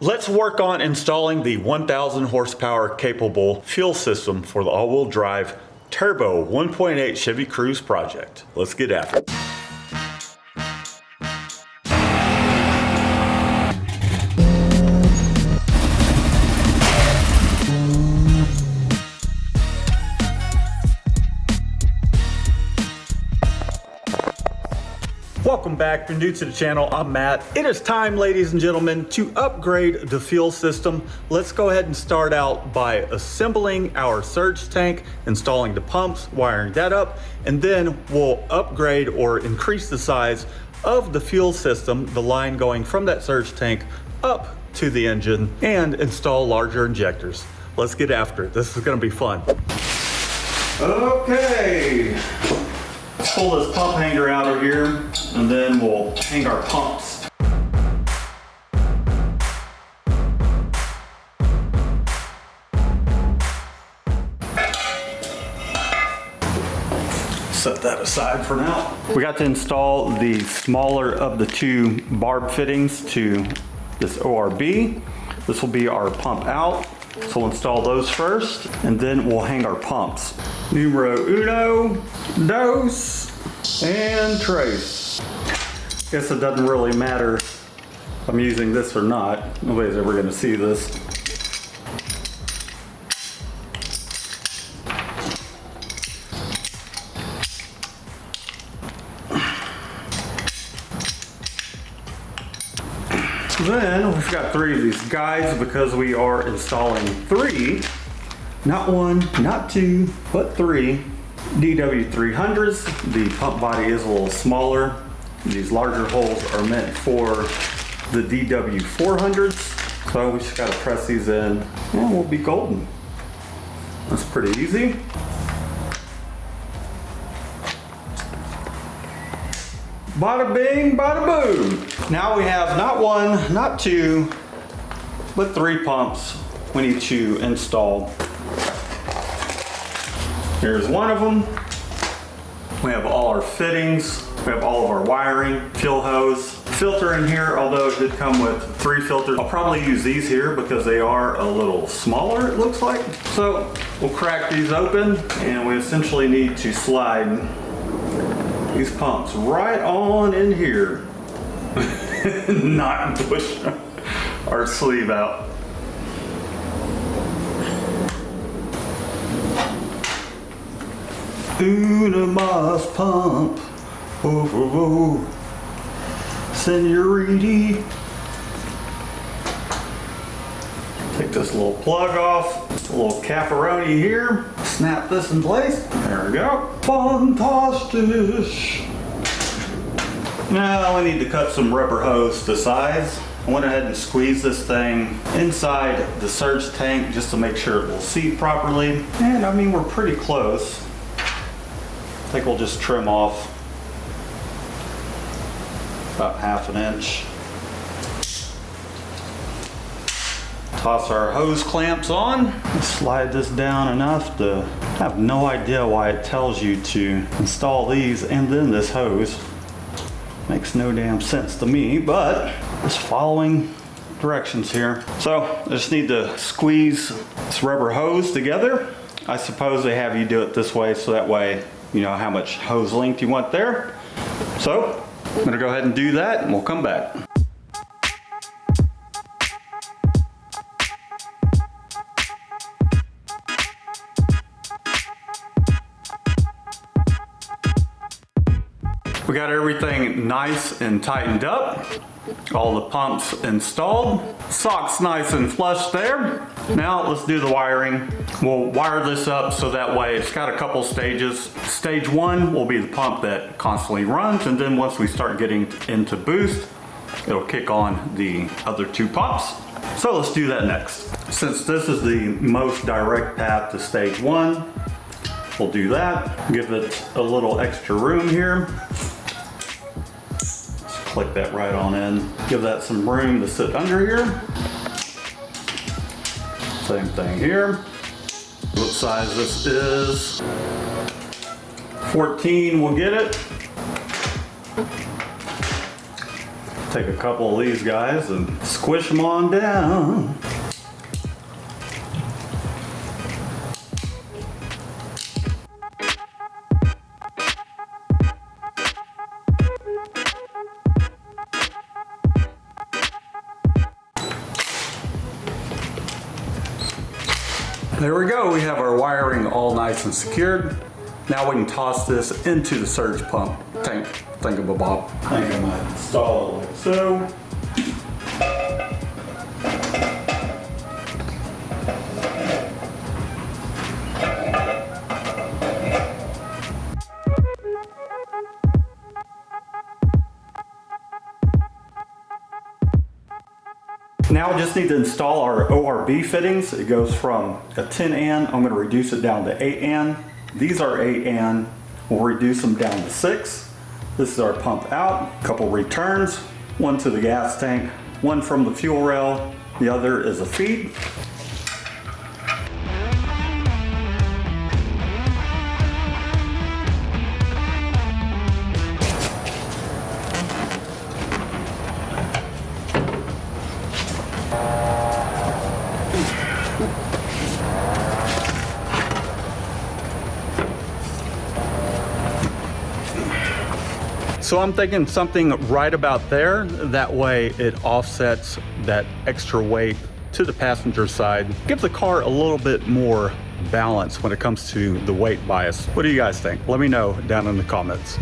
Let's work on installing the 1,000 horsepower capable fuel system for the all-wheel drive turbo 1.8 Chevy Cruze project. Let's get after it. Welcome back. If you're new to the channel, I'm Matt. It is time, ladies and gentlemen, to upgrade the fuel system. Let's go ahead and start out by assembling our surge tank, installing the pumps, wiring that up, and then we'll upgrade or increase the size of the fuel system, the line going from that surge tank up to the engine, and install larger injectors. Let's get after it. This is going to be fun. Okay. Let's pull this pump hanger out of here, and then we'll hang our pumps. Set that aside for now. We got to install the smaller of the two barb fittings to this ORB. This will be our pump out. So we'll install those first, and then we'll hang our pumps. Numero uno, dos, and tres. Guess it doesn't really matter if I'm using this or not. Nobody's ever gonna see this. Then we've got three of these guides because we are installing three, not one, not two, but three DW300s. The pump body is a little smaller. These larger holes are meant for the DW400s. So we just gotta press these in and we'll be golden. That's pretty easy. Bada bing, bada boom. Now we have not one, not two, but three pumps we need to install. Here's one of them. We have all our fittings. We have all of our wiring, fuel hose, filter in here, although it did come with three filters. I'll probably use these here because they are a little smaller, it looks like. So we'll crack these open, and we essentially need to slide these pumps right on in here. Not push our sleeve out. Una mas pump. Oh, oh, oh. Senorita. Take this little plug off. A little caparoni here. Snap this in place. There we go. Fantastic. Now we need to cut some rubber hose to size. I went ahead and squeezed this thing inside the surge tank just to make sure it will seat properly. And I mean, we're pretty close. I think we'll just trim off about 1/2 inch. Toss our hose clamps on. Slide this down enough to have no idea why it tells you to install these and then this hose. Makes no damn sense to me, but just following directions here. So I just need to squeeze this rubber hose together. I suppose they have you do it this way so that way you know how much hose length you want there. So I'm gonna go ahead and do that and we'll come back. We got everything nice and tightened up. All the pumps installed. Socks nice and flush there. Now let's do the wiring. We'll wire this up so that way it's got a couple stages. Stage one will be the pump that constantly runs, and then once we start getting into boost, it'll kick on the other two pumps. So let's do that next. Since this is the most direct path to stage one, we'll do that. Give it a little extra room here. Click that right on in. Give that some room to sit under here. Same thing here. What size this is? 14 will get it. Take a couple of these guys and squish them on down. There we go, we have our wiring all nice and secured. Now we can toss this into the surge pump tank. Think of a bob. I think I might install it like so. Now we just need to install our ORB fittings. It goes from a 10 AN, I'm going to reduce it down to 8 AN. These are 8 AN, we'll reduce them down to 6. This is our pump out, a couple returns, one to the gas tank, one from the fuel rail, the other is a feed. So I'm thinking something right about there. That way it offsets that extra weight to the passenger side. Gives the car a little bit more balance when it comes to the weight bias. What do you guys think? Let me know down in the comments.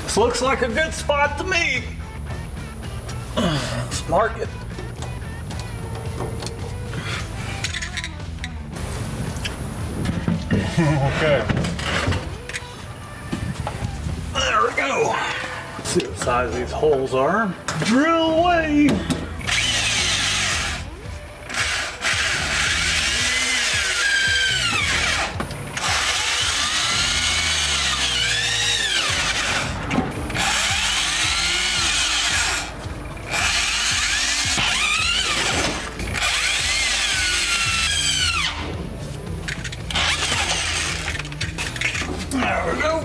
This looks like a good spot to me. Let's mark it. Okay. There we go. Let's see what size these holes are. Drill away. There we go.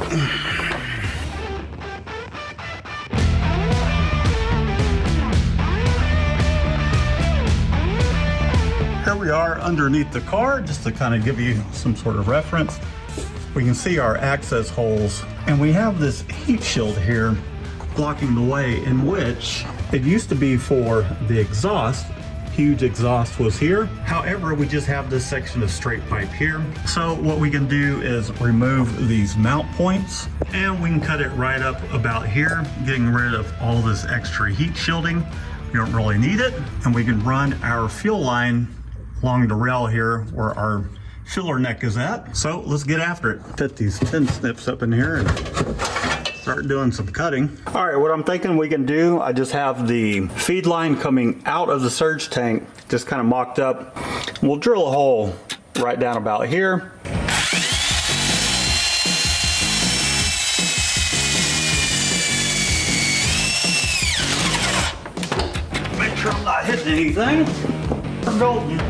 Here we are underneath the car, just to kind of give you some sort of reference. We can see our access holes, and we have this heat shield here blocking the way, in which it used to be for the exhaust. Huge exhaust was here. However, we just have this section of straight pipe here. So what we can do is remove these mount points, and we can cut it right up about here, getting rid of all this extra heat shielding. We don't really need it. And we can run our fuel line along the rail here where our filler neck is at. So let's get after it. Fit these pin snips up in here and start doing some cutting. All right, what I'm thinking we can do, I just have the feed line coming out of the surge tank, just kind of mocked up. We'll drill a hole right down about here. Make sure I'm not hitting anything. We're golden.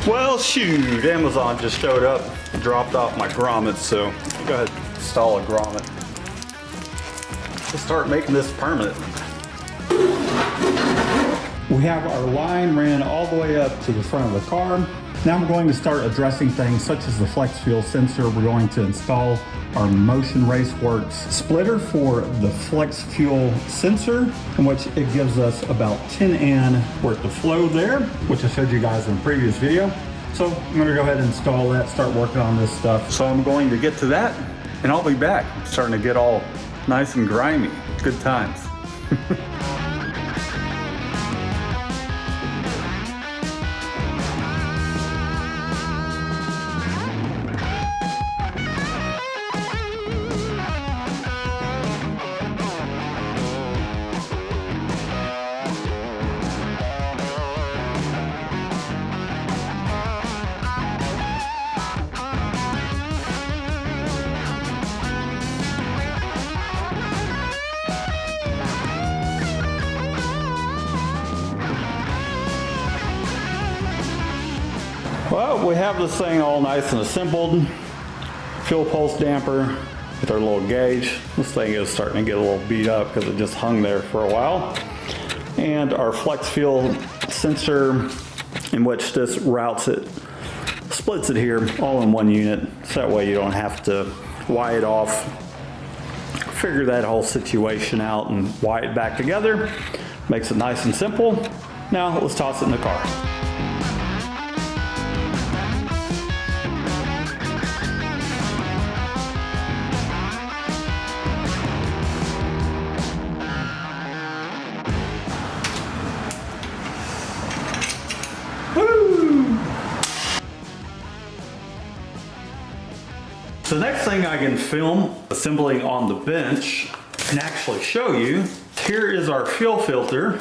Well, shoot, Amazon just showed up, dropped off my grommets, so go ahead and install a grommet. Let's start making this permanent. We have our line ran all the way up to the front of the car. Now I'm going to start addressing things such as the flex fuel sensor. We're going to install our Motion Raceworks splitter for the flex fuel sensor, in which it gives us about 10 AN worth of flow there, which I showed you guys in a previous video. So I'm going to go ahead and install that, start working on this stuff. So I'm going to get to that, and I'll be back. It's starting to get all nice and grimy. Good times. Well, we have this thing all nice and assembled. Fuel pulse damper with our little gauge. This thing is starting to get a little beat up because it just hung there for a while. And our flex fuel sensor, in which this routes it, splits it here all in one unit. So that way you don't have to wire it off, figure that whole situation out and wire it back together. Makes it nice and simple. Now let's toss it in the car. The next thing I can film assembling on the bench and actually show you, here is our fuel filter,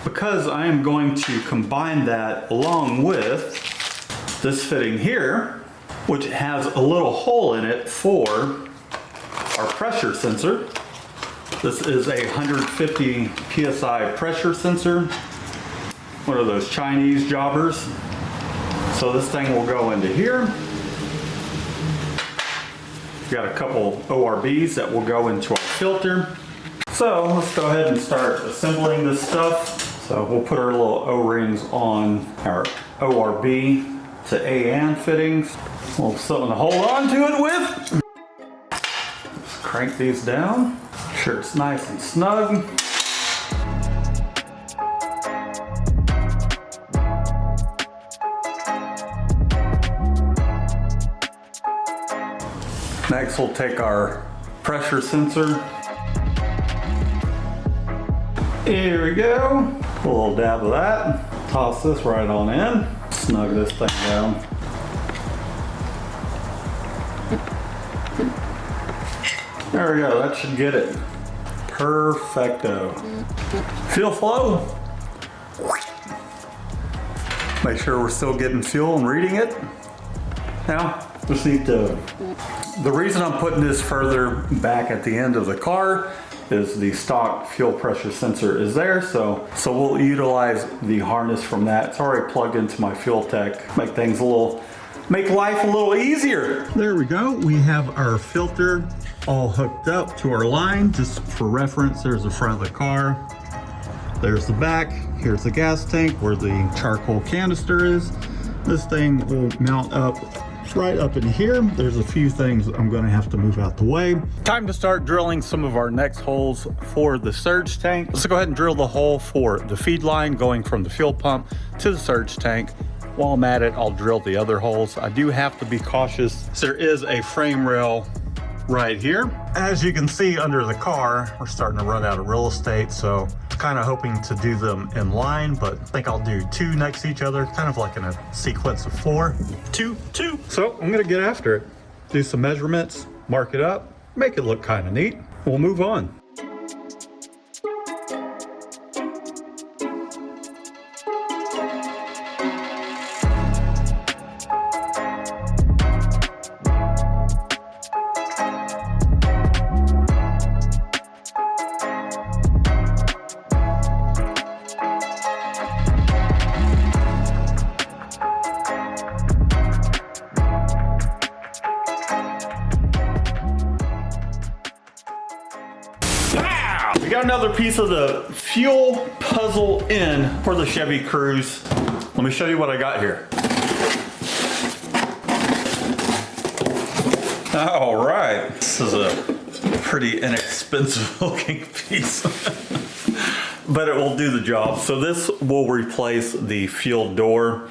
because I am going to combine that along with this fitting here, which has a little hole in it for our pressure sensor. This is a 150 PSI pressure sensor, one of those Chinese jobbers. So this thing will go into here. We've got a couple ORBs that will go into our filter. So let's go ahead and start assembling this stuff. So we'll put our little O-rings on our ORB to AN fittings. We'll have something to hold on to it with. Let's crank these down. Make sure it's nice and snug. Next, we'll take our pressure sensor. Here we go. A little dab of that. Toss this right on in. Snug this thing down. There we go. That should get it. Perfecto. Fuel flow. Make sure we're still getting fuel and reading it. Now, just need to... The reason I'm putting this further back at the end of the car is the stock fuel pressure sensor is there, so we'll utilize the harness from that. It's already plugged into my fuel tech. Make life a little easier. There we go. We have our filter all hooked up to our line. Just for reference, there's the front of the car. There's the back. Here's the gas tank where the charcoal canister is. This thing will mount up right up in here. There's a few things I'm going to have to move out the way. Time to start drilling some of our next holes for the surge tank. Let's go ahead and drill the hole for the feed line going from the fuel pump to the surge tank. While I'm at it, I'll drill the other holes. I do have to be cautious. There is a frame rail right here. As you can see under the car, we're starting to run out of real estate, so kind of hoping to do them in line, but I think I'll do two next to each other, kind of like in a sequence of 4, 2, 2. So I'm gonna get after it, do some measurements, mark it up, make it look kind of neat. We'll move on. We got another piece of the fuel puzzle in for the Chevy Cruze. Let me show you what I got here. All right, this is a pretty inexpensive looking piece, but it will do the job. So this will replace the fuel door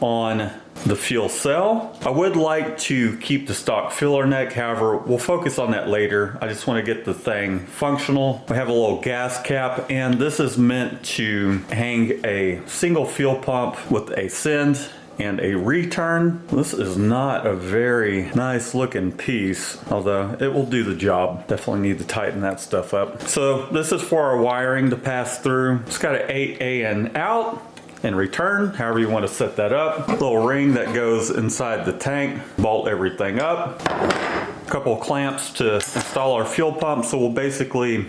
on the fuel cell. I would like to keep the stock filler neck, however, we'll focus on that later. I just want to get the thing functional. We have a little gas cap, and this is meant to hang a single fuel pump with a send and a return. This is not a very nice looking piece, although it will do the job. Definitely need to tighten that stuff up. So this is for our wiring to pass through. It's got an 8 in out and return, however you want to set that up. A little ring that goes inside the tank, bolt everything up. A couple of clamps to install our fuel pump. So we'll basically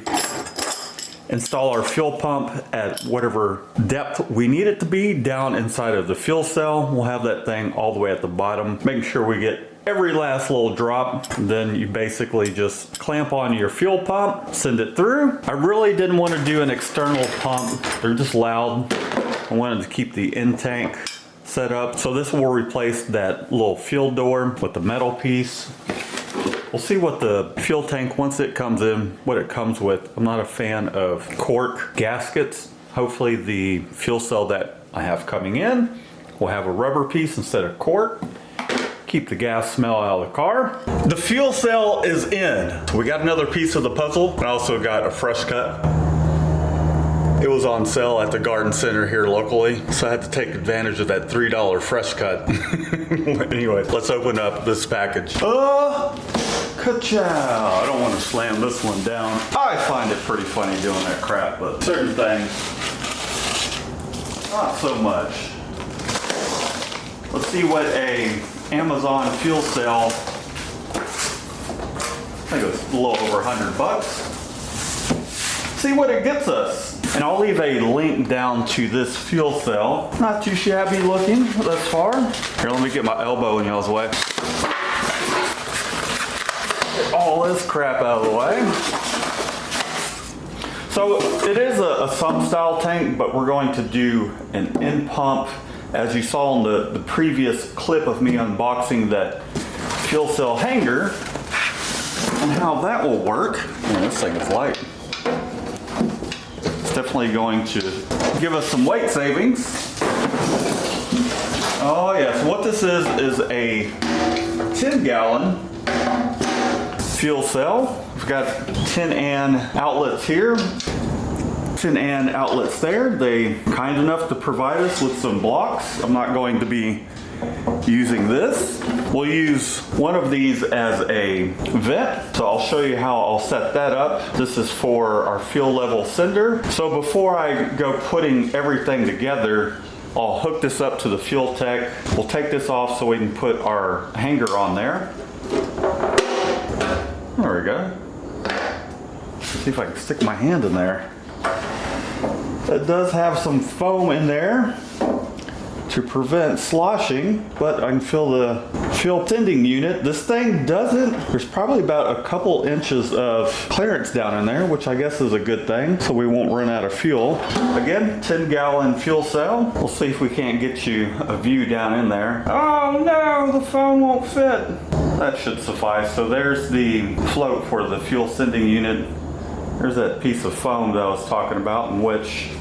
install our fuel pump at whatever depth we need it to be down inside of the fuel cell. We'll have that thing all the way at the bottom, making sure we get every last little drop. Then you basically just clamp on your fuel pump, send it through. I really didn't want to do an external pump. They're just loud. I wanted to keep the in tank set up. So this will replace that little fuel door with the metal piece. We'll see what the fuel tank, once it comes in, what it comes with. I'm not a fan of cork gaskets. Hopefully the fuel cell that I have coming in will have a rubber piece instead of cork. Keep the gas smell out of the car. The fuel cell is in. We got another piece of the puzzle. I also got a fresh cut. It was on sale at the garden center here locally, so I had to take advantage of that $3 fresh cut. Anyway, let's open up this package. Ka-chow! I don't want to slam this one down. I find it pretty funny doing that crap, but certain things, not so much. Let's see what a Amazon fuel cell, I think it was a little over $100. See what it gets us. And I'll leave a link down to this fuel cell. Not too shabby looking thus far. Here, let me get my elbow in y'all's way. Get all this crap out of the way. So it is a sump style tank, but we're going to do an in pump. As you saw in the previous clip of me unboxing that fuel cell hanger and how that will work. Man, this thing is light. It's definitely going to give us some weight savings. Oh yeah, so what this is a 10-gallon fuel cell. We've got 10 AN outlets here. 10 AN outlets there. They kind enough to provide us with some blocks. I'm not going to be using this. We'll use one of these as a vent. So I'll show you how I'll set that up. This is for our fuel level sender. So before I go putting everything together, I'll hook this up to the fuel tech. We'll take this off so we can put our hanger on there. There we go. Let's see if I can stick my hand in there. It does have some foam in there to prevent sloshing, but I can feel the fuel sending unit. This thing doesn't, there's probably about a couple inches of clearance down in there, which I guess is a good thing, so we won't run out of fuel. Again, 10-gallon fuel cell. We'll see if we can't get you a view down in there. Oh no, the phone won't fit. That should suffice. So there's the float for the fuel sending unit. There's that piece of foam that I was talking about, in which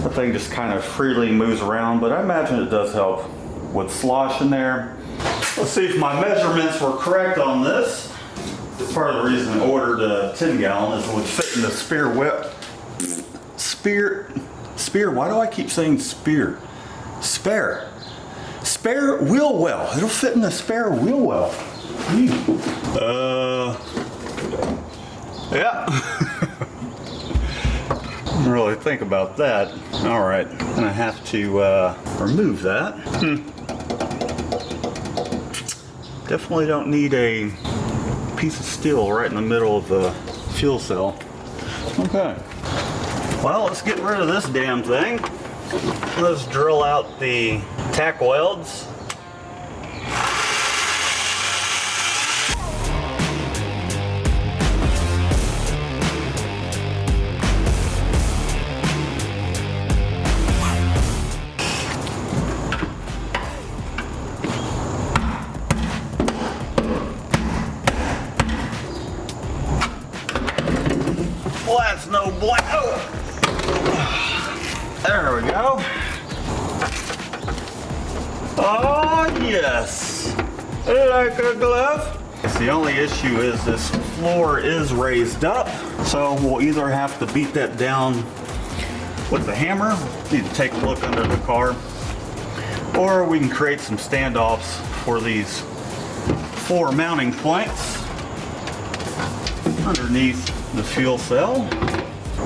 the thing just kind of freely moves around, but I imagine it does help with slosh in there. Let's see if my measurements were correct on this. Part of the reason I ordered a 10-gallon is it would fit in the spare whip. Spear, why do I keep saying spear? Spare wheel well. It'll fit in the spare wheel well. Yeah. Didn't really think about that. All right, I'm gonna have to remove that. Definitely don't need a piece of steel right in the middle of the fuel cell. Okay. Well, let's get rid of this damn thing. Let's drill out the tack welds. Well, that's no black. Oh. There we go. Oh yes. Hey, like a glove. The only issue is this floor is raised up, so we'll either have to beat that down with the hammer. Need to take a look under the car, or we can create some standoffs for these 4 mounting points underneath the fuel cell.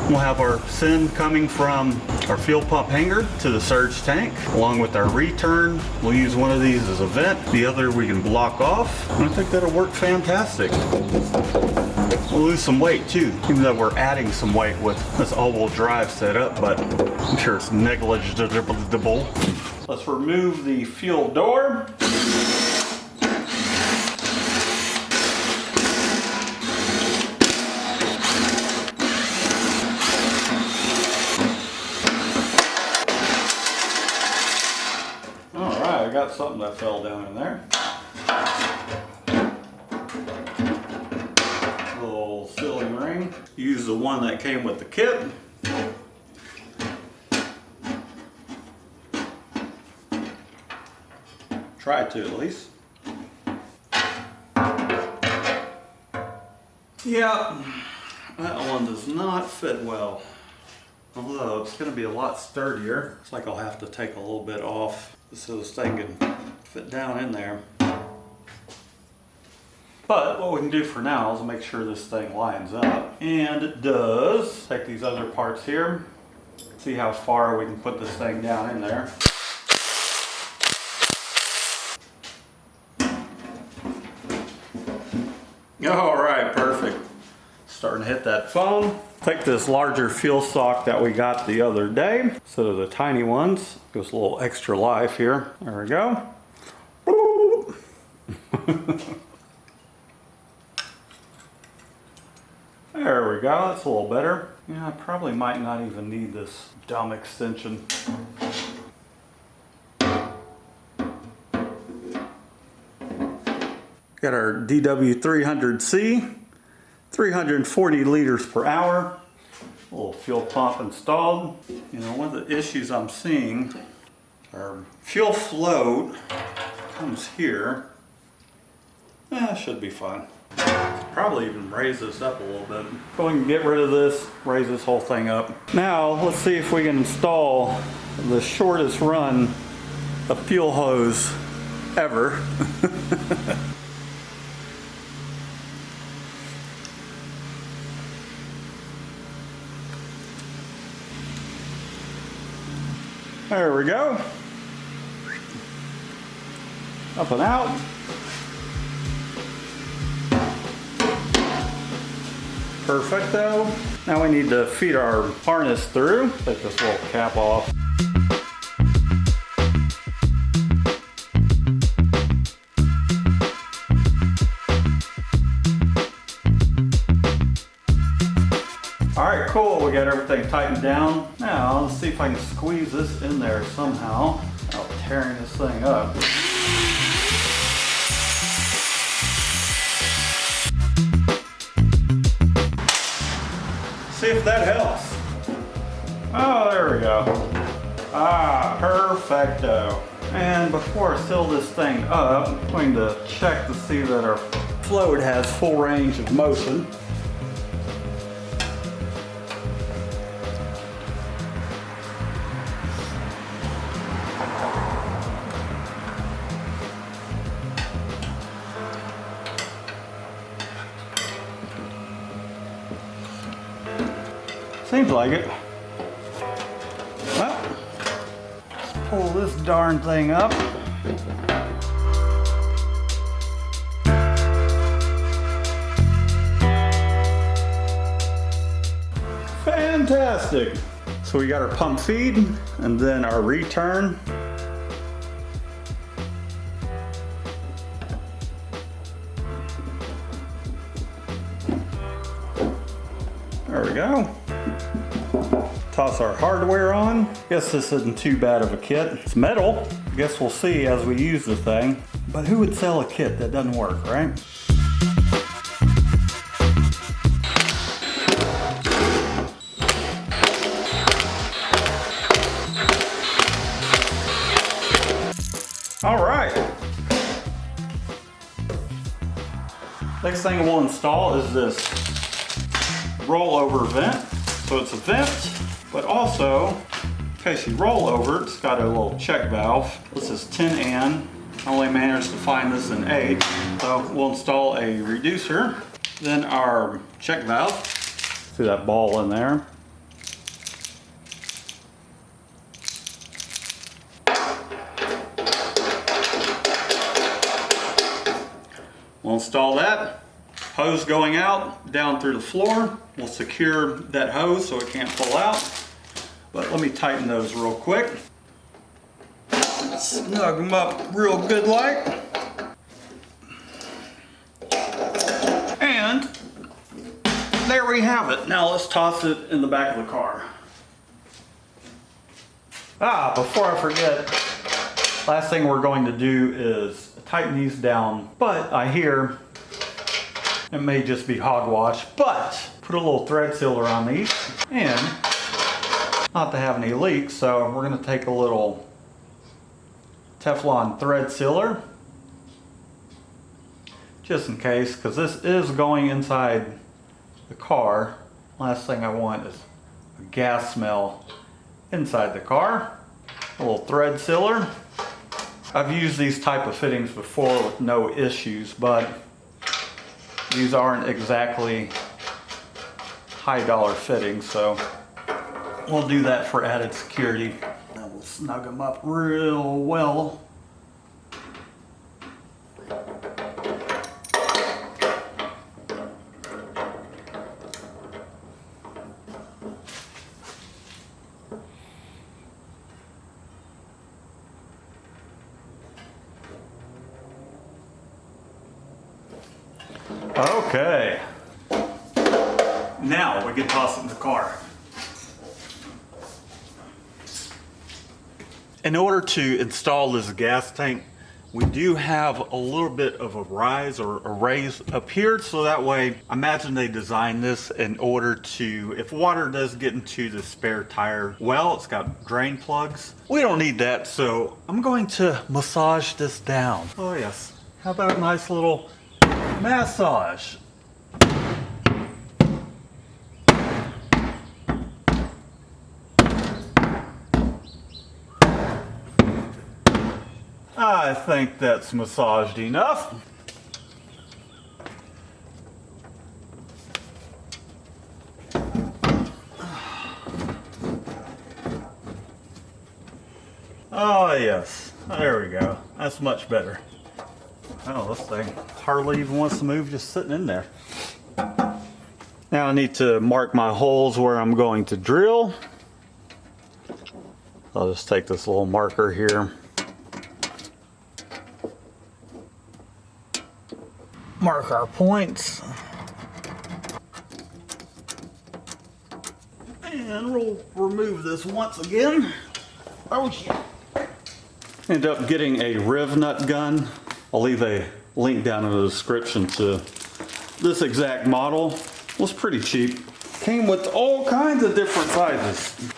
We'll have our send coming from our fuel pump hanger to the surge tank, along with our return. We'll use one of these as a vent, the other we can block off, and I think that'll work fantastic. We'll lose some weight too, even though we're adding some weight with this all-wheel drive setup, but I'm sure it's negligible. Let's remove the fuel door. Alright, I got something that fell down in there. Little sealing ring. Use the one that came with the kit. Try to at least. Yeah, that one does not fit well. Although it's going to be a lot sturdier. Looks like I'll have to take a little bit off so this thing can fit down in there. But what we can do for now is make sure this thing lines up. And it does. Take these other parts here. See how far we can put this thing down in there. Alright, perfect. Starting to hit that foam. Take this larger fuel sock that we got the other day instead of the tiny ones. Gives a little extra life here. There we go. There we go, that's a little better. Yeah, I probably might not even need this dumb extension. Got our DW300C, 340 liters per hour. A little fuel pump installed. You know, one of the issues I'm seeing, our fuel float comes here. Should be fine. Probably even raise this up a little bit. Go ahead and get rid of this, raise this whole thing up. Now, let's see if we can install the shortest run of fuel hose ever. There we go. Up and out. Perfecto. Now we need to feed our harness through. Take this little cap off. Alright, cool. We got everything tightened down. Now let's see if I can squeeze this in there somehow without tearing this thing up. See if that helps. Oh, there we go. Ah, perfecto. And before I seal this thing up, I'm going to check to see that our float has full range of motion. Seems like it. Well, let's pull this darn thing up. Fantastic. So we got our pump feed and then our return. There we go. Toss our hardware on. Guess this isn't too bad of a kit. It's metal. Guess we'll see as we use the thing. But who would sell a kit that doesn't work, right? All right. Next thing we'll install is this rollover vent. So it's a vent, but also, in case you roll over, it's got a little check valve. This is 10N. I only managed to find this in 8. So we'll install a reducer, then our check valve. See that ball in there? We'll install that. Hose going out, down through the floor. We'll secure that hose so it can't pull out. But let me tighten those real quick. Snug them up real good like. And there we have it. Now let's toss it in the back of the car. Before I forget, last thing we're going to do is tighten these down. But I hear it may just be hogwash, but put a little thread sealer on these and not to have any leaks. So we're going to take a little Teflon thread sealer just in case, because this is going inside the car. Last thing I want is a gas smell inside the car. A little thread sealer. I've used these type of fittings before with no issues, but these aren't exactly high dollar fittings, so we'll do that for added security. Then we'll snug them up real well. Okay, now we can toss it in the car. In order to install this gas tank, we do have a little bit of a rise or a raise up here, so that way, I imagine they designed this in order to, if water does get into the spare tire well, it's got drain plugs. We don't need that, so I'm going to massage this down. Oh yes, how about a nice little massage? I think that's massaged enough. Oh yes, there we go. That's much better. Oh, this thing hardly even wants to move, just sitting in there. Now I need to mark my holes where I'm going to drill. I'll just take this little marker here. Mark our points. And we'll remove this once again. Oh yeah. End up getting a riv nut gun. I'll leave a link down in the description to this exact model. It was pretty cheap. Came with all kinds of different sizes.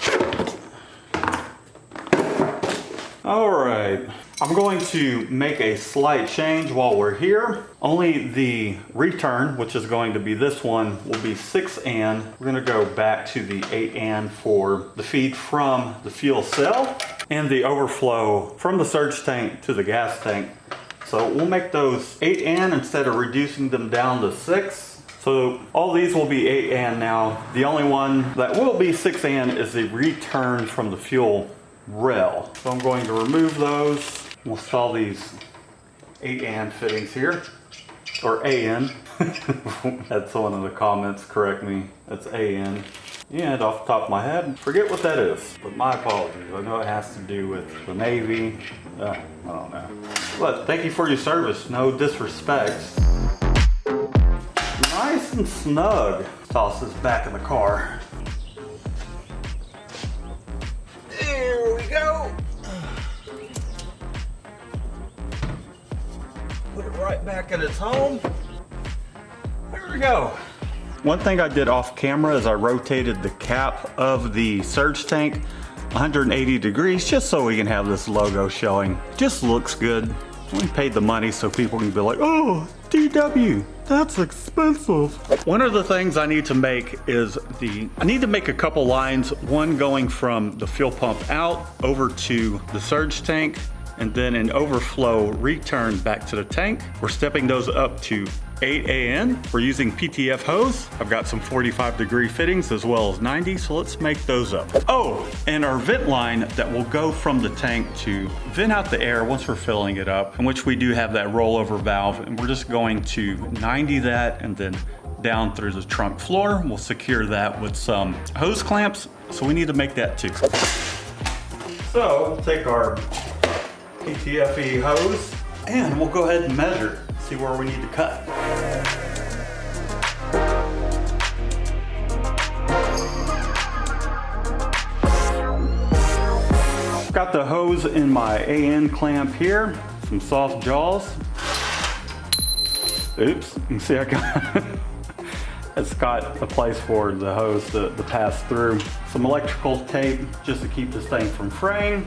All right, I'm going to make a slight change while we're here. Only the return, which is going to be this one, will be 6 AN. We're gonna go back to the 8 AN for the feed from the fuel cell and the overflow from the surge tank to the gas tank. So we'll make those 8 AN instead of reducing them down to 6. So all these will be 8 AN now. The only one that will be 6 AN is the return from the fuel rail. So I'm going to remove those. We'll install these 8 AN fittings here, or AN. Had someone in the comments correct me. That's AN. And off the top of my head, forget what that is, but my apologies. I know it has to do with the Navy. I don't know. But thank you for your service. No disrespect. Nice and snug. Toss this back in the car. There we go. Put it right back in its home. There we go. One thing I did off camera is I rotated the cap of the surge tank 180 degrees just so we can have this logo showing. Just looks good. We paid the money so people can be like, oh, DW, that's expensive. One of the things I need to make is I need to make a couple lines, one going from the fuel pump out over to the surge tank, and then an overflow return back to the tank. We're stepping those up to 8 AN. We're using PTFE hose. I've got some 45-degree fittings as well as 90, so let's make those up. Oh, and our vent line that will go from the tank to vent out the air once we're filling it up, in which we do have that rollover valve, and we're just going to 90 that and then down through the trunk floor. We'll secure that with some hose clamps, so we need to make that too. So we'll take our PTFE hose and we'll go ahead and measure, see where we need to cut. Got the hose in my AN clamp here, some soft jaws. Oops, you can see I got it's got a place for the hose to pass through. Some electrical tape just to keep this thing from fraying.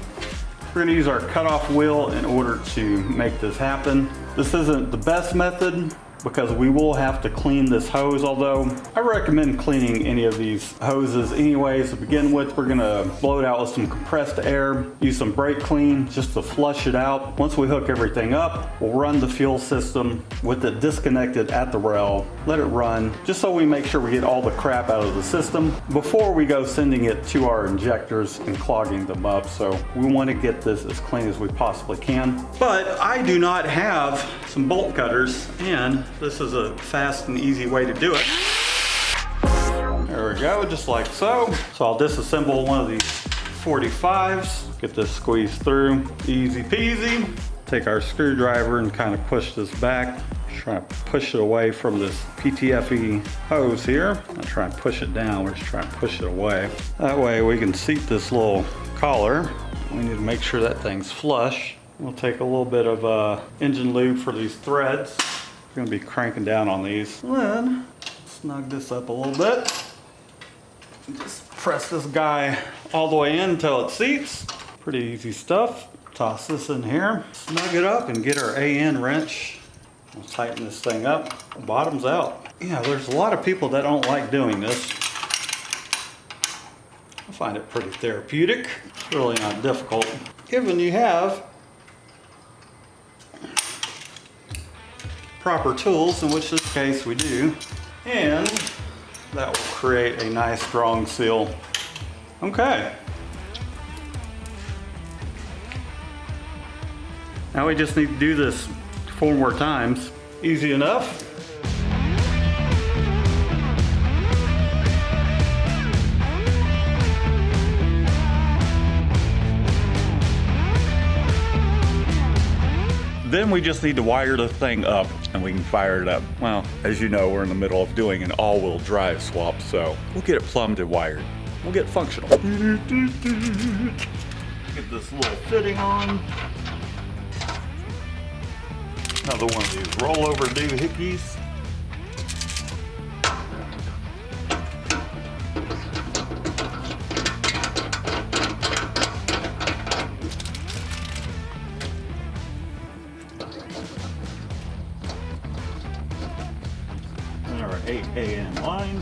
We're gonna use our cutoff wheel in order to make this happen. This isn't the best method because we will have to clean this hose, although I recommend cleaning any of these hoses anyways. To begin with, we're gonna blow it out with some compressed air, use some brake clean just to flush it out. Once we hook everything up, we'll run the fuel system with it disconnected at the rail, let it run, just so we make sure we get all the crap out of the system before we go sending it to our injectors and clogging them up. So we wanna get this as clean as we possibly can. But I do not have some bolt cutters, and this is a fast and easy way to do it. There we go, just like so. So I'll disassemble one of these 45s, get this squeezed through, easy peasy. Take our screwdriver and kind of push this back. Try to push it away from this PTFE hose here. Not try and push it down, we're just trying to push it away. That way we can seat this little collar. We need to make sure that thing's flush. We'll take a little bit of engine lube for these threads. We're gonna be cranking down on these. And then snug this up a little bit. Just press this guy all the way in until it seats. Pretty easy stuff. Toss this in here, snug it up, and get our AN wrench. We'll tighten this thing up, bottoms out. Yeah, there's a lot of people that don't like doing this. I find it pretty therapeutic. It's really not difficult. Given you have proper tools, in which this case we do, and that will create a nice strong seal. Okay. Now we just need to do this 4 more times. Easy enough. Then we just need to wire the thing up and we can fire it up. Well, as you know, we're in the middle of doing an all-wheel drive swap, so we'll get it plumbed and wired. We'll get functional. Get this little fitting on. Another one of these rollover doohickeys. And our 8 AN line.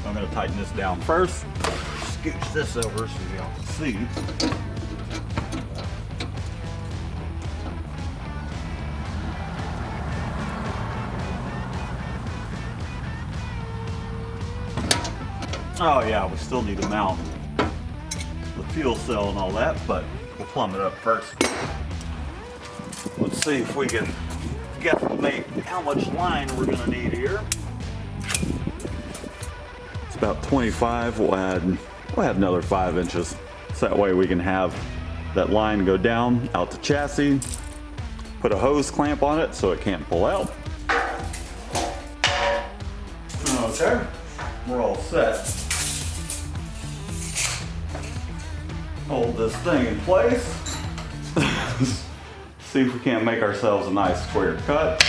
I'm going to tighten this down first. Scooch this over so y'all can see. Oh yeah, we still need to mount the fuel cell and all that, but we'll plumb it up first. Let's see if we can guesstimate how much line we're gonna need here. It's about 25. We'll add another 5 inches. So that way we can have that line go down out the chassis, put a hose clamp on it so it can't pull out. Okay, we're all set. Hold this thing in place. See if we can't make ourselves a nice square cut.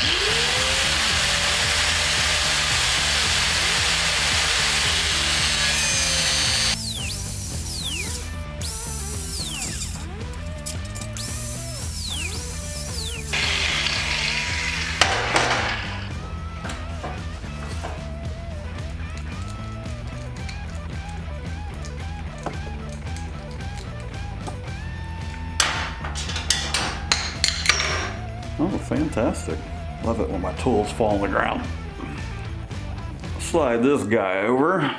Fantastic. Love it when my tools fall on the ground. Slide this guy over.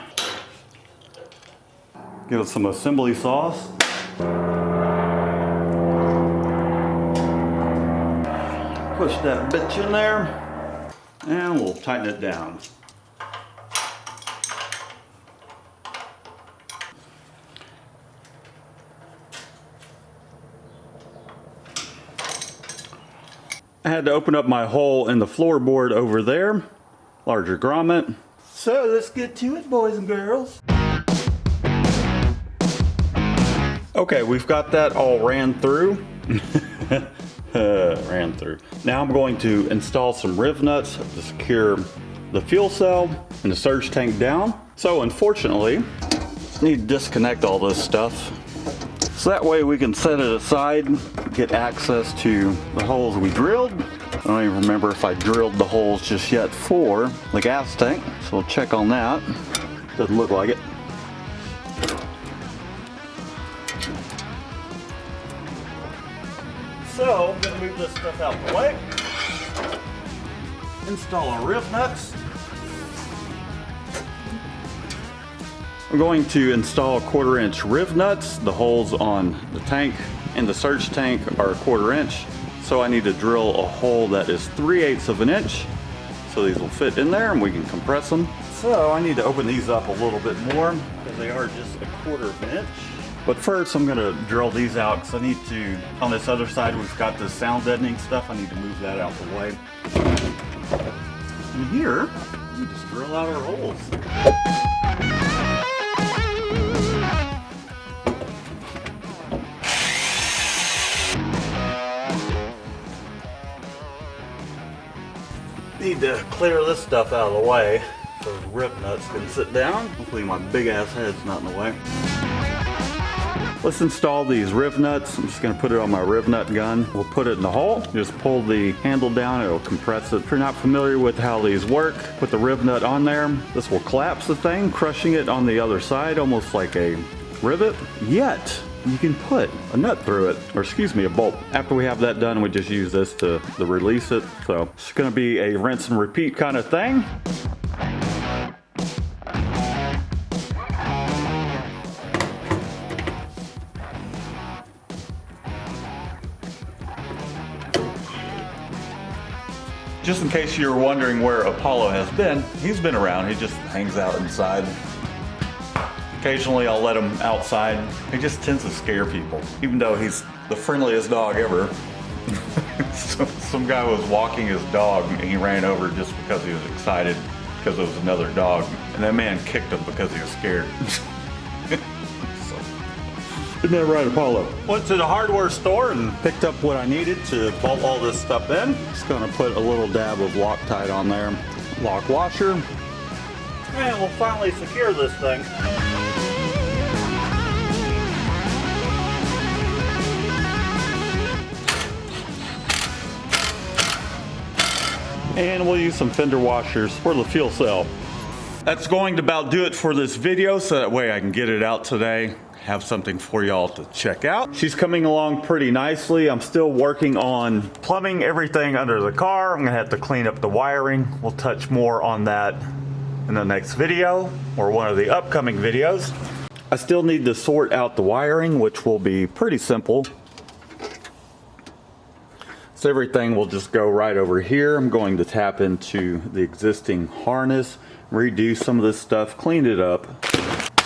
Give it some assembly sauce. Push that bitch in there, and we'll tighten it down. I had to open up my hole in the floorboard over there, larger grommet. So let's get to it, boys and girls. Okay, we've got that all ran through. Now I'm going to install some riv nuts to secure the fuel cell and the surge tank down. So unfortunately, need to disconnect all this stuff. So that way we can set it aside, get access to the holes we drilled. I don't even remember if I drilled the holes just yet for the gas tank. So we'll check on that. Doesn't look like it. So I'm gonna move this stuff out of the way. Install our riv nuts. I'm going to install 1/4 inch riv nuts. The holes on the tank and the surge tank are 1/4 inch. So I need to drill a hole that is 3/8 of an inch. So these will fit in there and we can compress them. So I need to open these up a little bit more because they are just 1/4 of an inch. But first I'm gonna drill these out because I need to, on this other side we've got this sound deadening stuff. I need to move that out the way. And here, we just drill out our holes. Need to clear this stuff out of the way so the riv nuts can sit down. Hopefully my big ass head's not in the way. Let's install these riv nuts. I'm just gonna put it on my riv nut gun. We'll put it in the hole. Just pull the handle down, it'll compress it. If you're not familiar with how these work, put the riv nut on there. This will collapse the thing, crushing it on the other side, almost like a rivet. Yet, you can put a nut through it, or excuse me, a bolt. After we have that done, we just use this to release it. So it's gonna be a rinse and repeat kind of thing. Just in case you're wondering where Apollo has been, he's been around. He just hangs out inside. Occasionally I'll let him outside. He just tends to scare people, even though he's the friendliest dog ever. Some guy was walking his dog and he ran over just because he was excited because there was another dog. And that man kicked him because he was scared. Isn't that right, Apollo? Went to the hardware store and picked up what I needed to bolt all this stuff in. Just gonna put a little dab of Loctite on there. Lock washer. And we'll finally secure this thing. And we'll use some fender washers for the fuel cell. That's going to about do it for this video, so that way I can get it out today. Have something for y'all to check out. She's coming along pretty nicely. I'm still working on plumbing everything under the car. I'm gonna have to clean up the wiring. We'll touch more on that in the next video or one of the upcoming videos. I still need to sort out the wiring, which will be pretty simple. So everything will just go right over here. I'm going to tap into the existing harness, redo some of this stuff, clean it up.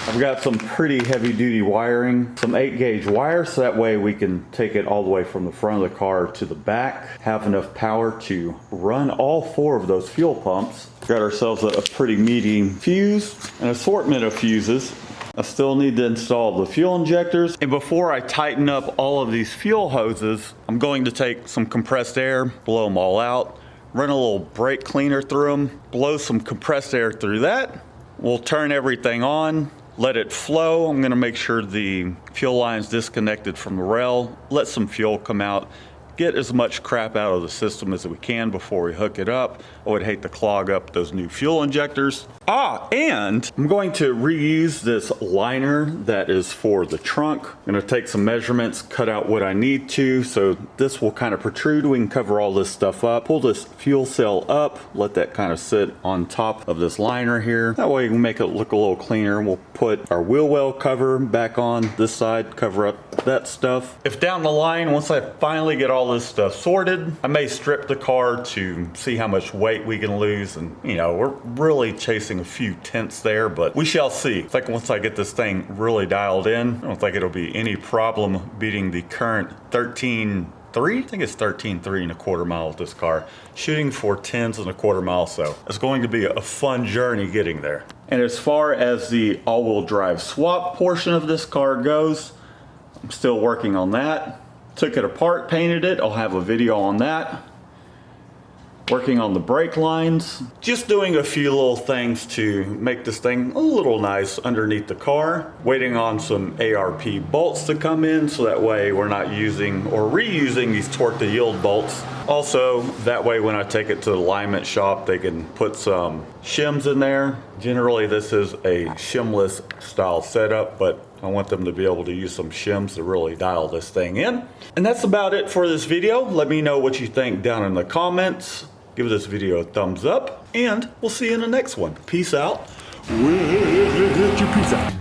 I've got some pretty heavy duty wiring, some 8-gauge wire, so that way we can take it all the way from the front of the car to the back, have enough power to run all 4 of those fuel pumps. Got ourselves a pretty meaty fuse, an assortment of fuses. I still need to install the fuel injectors. And before I tighten up all of these fuel hoses, I'm going to take some compressed air, blow them all out, run a little brake cleaner through them, blow some compressed air through that. We'll turn everything on, let it flow. I'm gonna make sure the fuel line's disconnected from the rail, let some fuel come out, get as much crap out of the system as we can before we hook it up. I would hate to clog up those new fuel injectors. And I'm going to reuse this liner that is for the trunk. I'm gonna take some measurements, cut out what I need to, so this will kind of protrude. We can cover all this stuff up. Pull this fuel cell up, let that kind of sit on top of this liner here. That way we can make it look a little cleaner. We'll put our wheel well cover back on this side, cover up that stuff. If down the line, once I finally get all this stuff sorted, I may strip the car to see how much weight we can lose. And you know, we're really chasing a few tenths there, but we shall see. I think once I get this thing really dialed in, I don't think it'll be any problem beating the current 13.3. I think it's 13.3 1/4 mile with this car, shooting for 10s and 1/4 mile, so it's going to be a fun journey getting there. And as far as the all-wheel drive swap portion of this car goes, I'm still working on that. Took it apart, painted it. I'll have a video on that. Working on the brake lines. Just doing a few little things to make this thing a little nice underneath the car. Waiting on some ARP bolts to come in so that way we're not using or reusing these torque to yield bolts. Also, that way when I take it to the alignment shop, they can put some shims in there. Generally, this is a shimless style setup, but I want them to be able to use some shims to really dial this thing in. And that's about it for this video. Let me know what you think down in the comments. Give this video a thumbs up, and we'll see you in the next one. Peace out. Peace out.